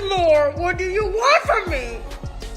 more? What do you want from me?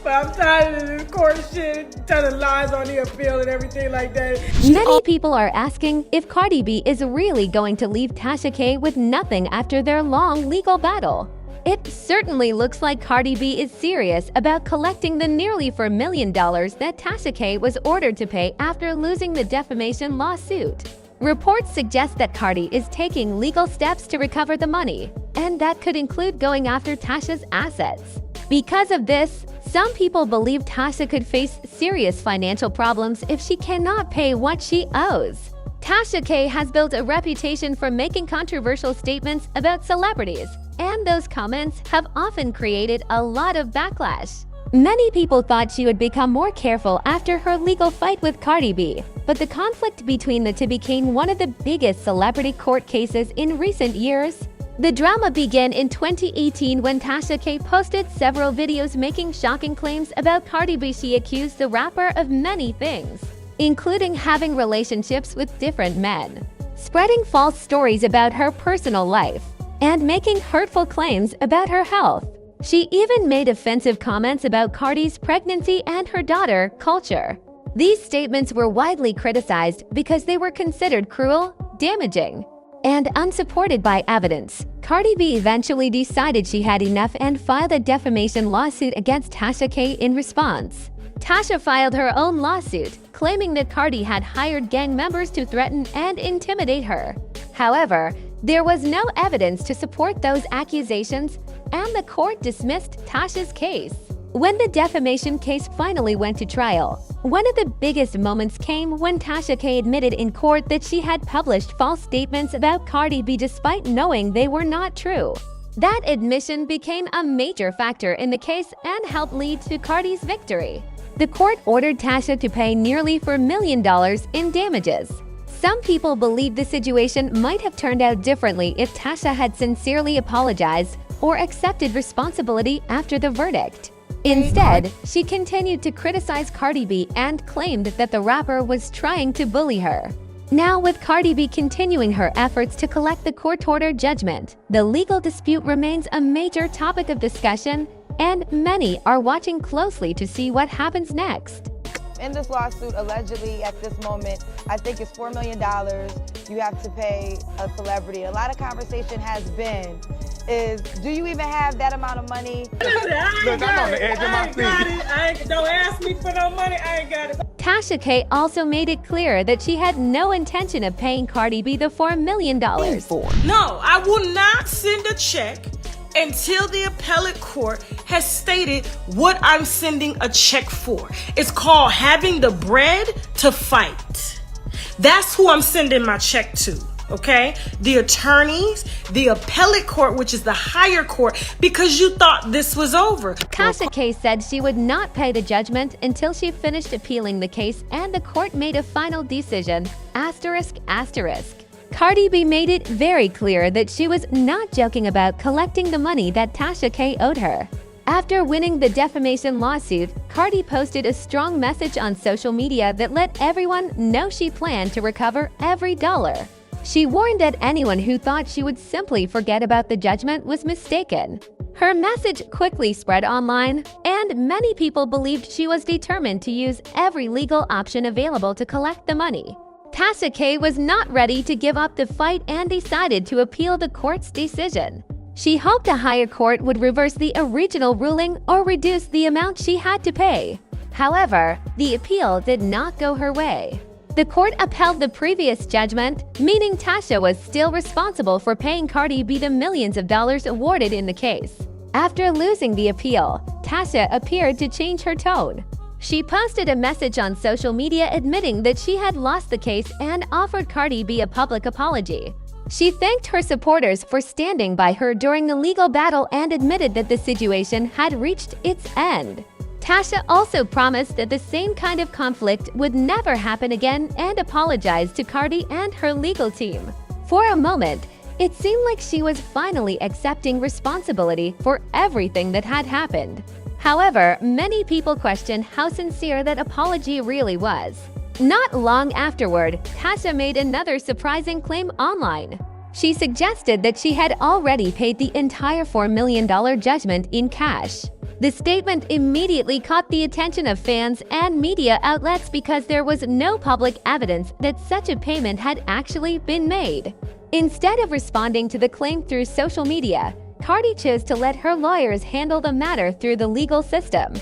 But I'm tired of this court shit, telling lies on the appeal and everything like that. Many people are asking if Cardi B is really going to leave Tasha K with nothing after their long legal battle. It certainly looks like Cardi B is serious about collecting the nearly $4 million that Tasha K was ordered to pay after losing the defamation lawsuit. Reports suggest that Cardi is taking legal steps to recover the money, and that could include going after Tasha's assets. Because of this, some people believe Tasha could face serious financial problems if she cannot pay what she owes. Tasha K has built a reputation for making controversial statements about celebrities, and those comments have often created a lot of backlash. Many people thought she would become more careful after her legal fight with Cardi B, but the conflict between the two became one of the biggest celebrity court cases in recent years. The drama began in 2018 when Tasha K posted several videos making shocking claims about Cardi B. She accused the rapper of many things, including having relationships with different men, spreading false stories about her personal life, and making hurtful claims about her health. She even made offensive comments about Cardi's pregnancy and her daughter, Culture. These statements were widely criticized because they were considered cruel, damaging, and unsupported by evidence. Cardi B eventually decided she had enough and filed a defamation lawsuit against Tasha K in response. Tasha filed her own lawsuit, claiming that Cardi had hired gang members to threaten and intimidate her. However, there was no evidence to support those accusations, and the court dismissed Tasha's case. When the defamation case finally went to trial, one of the biggest moments came when Tasha K admitted in court that she had published false statements about Cardi B despite knowing they were not true. That admission became a major factor in the case and helped lead to Cardi's victory. The court ordered Tasha to pay nearly $4 million in damages. Some people believe the situation might have turned out differently if Tasha had sincerely apologized or accepted responsibility after the verdict. Instead, she continued to criticize Cardi B and claimed that the rapper was trying to bully her. Now, with Cardi B continuing her efforts to collect the court-ordered judgment, the legal dispute remains a major topic of discussion, and many are watching closely to see what happens next. In this lawsuit, allegedly, at this moment, I think it's $4 million you have to pay a celebrity. A lot of conversation has been, do you even have that amount of money? Look, I'm on the edge of my seat. Don't ask me for no money, I ain't got it. Tasha K also made it clear that she had no intention of paying Cardi B the $4 million. No, I will not send a check until the appellate court has stated what I'm sending a check for. It's called having the bread to fight. That's who I'm sending my check to, okay? The attorneys, the appellate court, which is the higher court, because you thought this was over. Tasha K said she would not pay the judgment until she finished appealing the case and the court made a final decision, asterisk, asterisk. Cardi B made it very clear that she was not joking about collecting the money that Tasha K owed her. After winning the defamation lawsuit, Cardi posted a strong message on social media that let everyone know she planned to recover every dollar. She warned that anyone who thought she would simply forget about the judgment was mistaken. Her message quickly spread online, and many people believed she was determined to use every legal option available to collect the money. Tasha K was not ready to give up the fight and decided to appeal the court's decision. She hoped a higher court would reverse the original ruling or reduce the amount she had to pay. However, the appeal did not go her way. The court upheld the previous judgment, meaning Tasha was still responsible for paying Cardi B the millions of dollars awarded in the case. After losing the appeal, Tasha appeared to change her tone. She posted a message on social media admitting that she had lost the case and offered Cardi B a public apology. She thanked her supporters for standing by her during the legal battle and admitted that the situation had reached its end. Tasha also promised that the same kind of conflict would never happen again and apologized to Cardi and her legal team. For a moment, it seemed like she was finally accepting responsibility for everything that had happened. However, many people question how sincere that apology really was. Not long afterward, Tasha made another surprising claim online. She suggested that she had already paid the entire $4 million judgment in cash. The statement immediately caught the attention of fans and media outlets because there was no public evidence that such a payment had actually been made. Instead of responding to the claim through social media, Cardi chose to let her lawyers handle the matter through the legal system.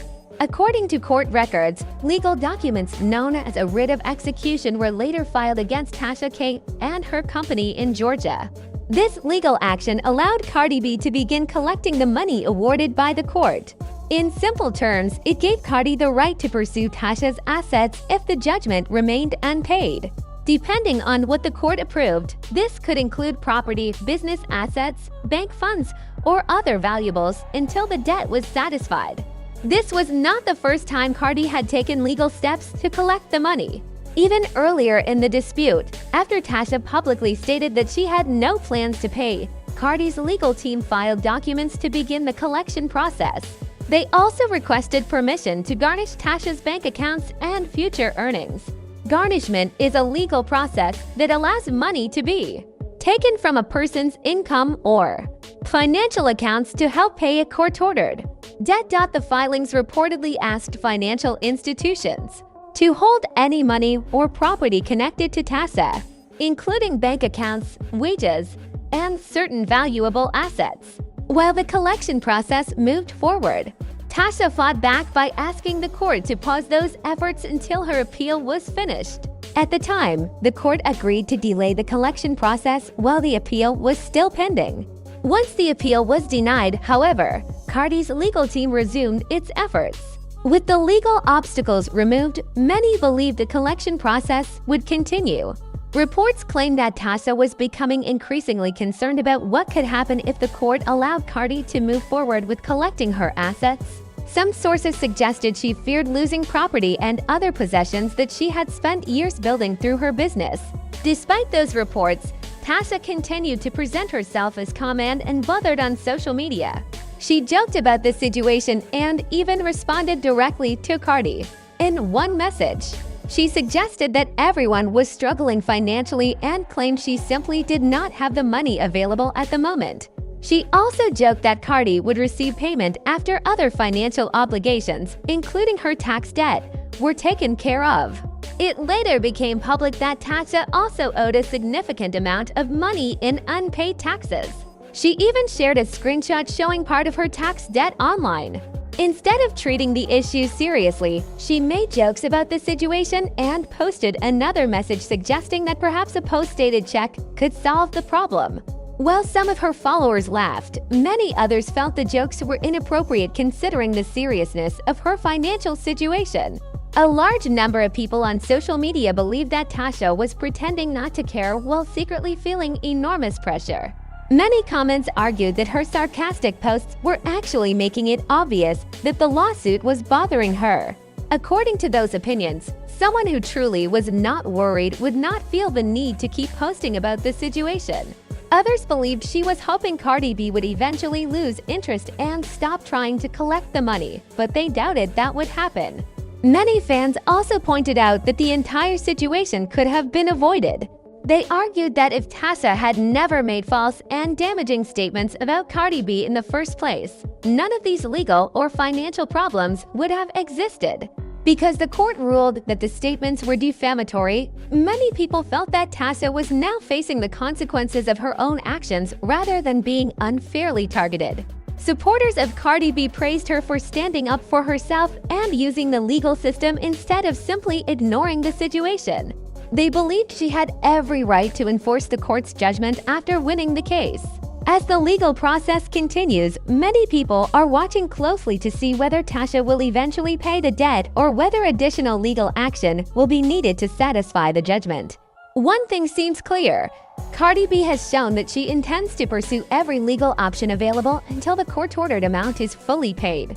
According to court records, legal documents known as a writ of execution were later filed against Tasha K and her company in Georgia. This legal action allowed Cardi B to begin collecting the money awarded by the court. In simple terms, it gave Cardi the right to pursue Tasha's assets if the judgment remained unpaid. Depending on what the court approved, this could include property, business assets, bank funds, or other valuables until the debt was satisfied. This was not the first time Cardi had taken legal steps to collect the money. Even earlier in the dispute, after Tasha publicly stated that she had no plans to pay, Cardi's legal team filed documents to begin the collection process. They also requested permission to garnish Tasha's bank accounts and future earnings. Garnishment is a legal process that allows money to be taken from a person's income or financial accounts to help pay a court-ordered debt. The filings reportedly asked financial institutions to hold any money or property connected to Tasha, including bank accounts, wages, and certain valuable assets. While the collection process moved forward, Tasha fought back by asking the court to pause those efforts until her appeal was finished. At the time, the court agreed to delay the collection process while the appeal was still pending. Once the appeal was denied, however, Cardi's legal team resumed its efforts. With the legal obstacles removed, many believed the collection process would continue. Reports claim that Tasha was becoming increasingly concerned about what could happen if the court allowed Cardi to move forward with collecting her assets. Some sources suggested she feared losing property and other possessions that she had spent years building through her business. Despite those reports, Tasha continued to present herself as calm and unbothered on social media. She joked about this situation and even responded directly to Cardi. In one message, she suggested that everyone was struggling financially and claimed she simply did not have the money available at the moment. She also joked that Cardi would receive payment after other financial obligations, including her tax debt, were taken care of. It later became public that Tasha also owed a significant amount of money in unpaid taxes. She even shared a screenshot showing part of her tax debt online. Instead of treating the issue seriously, she made jokes about the situation and posted another message suggesting that perhaps a post-dated check could solve the problem. While some of her followers laughed, many others felt the jokes were inappropriate considering the seriousness of her financial situation. A large number of people on social media believed that Tasha was pretending not to care while secretly feeling enormous pressure. Many comments argued that her sarcastic posts were actually making it obvious that the lawsuit was bothering her. According to those opinions, someone who truly was not worried would not feel the need to keep posting about the situation. Others believed she was hoping Cardi B would eventually lose interest and stop trying to collect the money, but they doubted that would happen. Many fans also pointed out that the entire situation could have been avoided. They argued that if Tasha had never made false and damaging statements about Cardi B in the first place, none of these legal or financial problems would have existed. Because the court ruled that the statements were defamatory, many people felt that Tasha was now facing the consequences of her own actions rather than being unfairly targeted. Supporters of Cardi B praised her for standing up for herself and using the legal system instead of simply ignoring the situation. They believed she had every right to enforce the court's judgment after winning the case. As the legal process continues, many people are watching closely to see whether Tasha will eventually pay the debt or whether additional legal action will be needed to satisfy the judgment. One thing seems clear. Cardi B has shown that she intends to pursue every legal option available until the court-ordered amount is fully paid.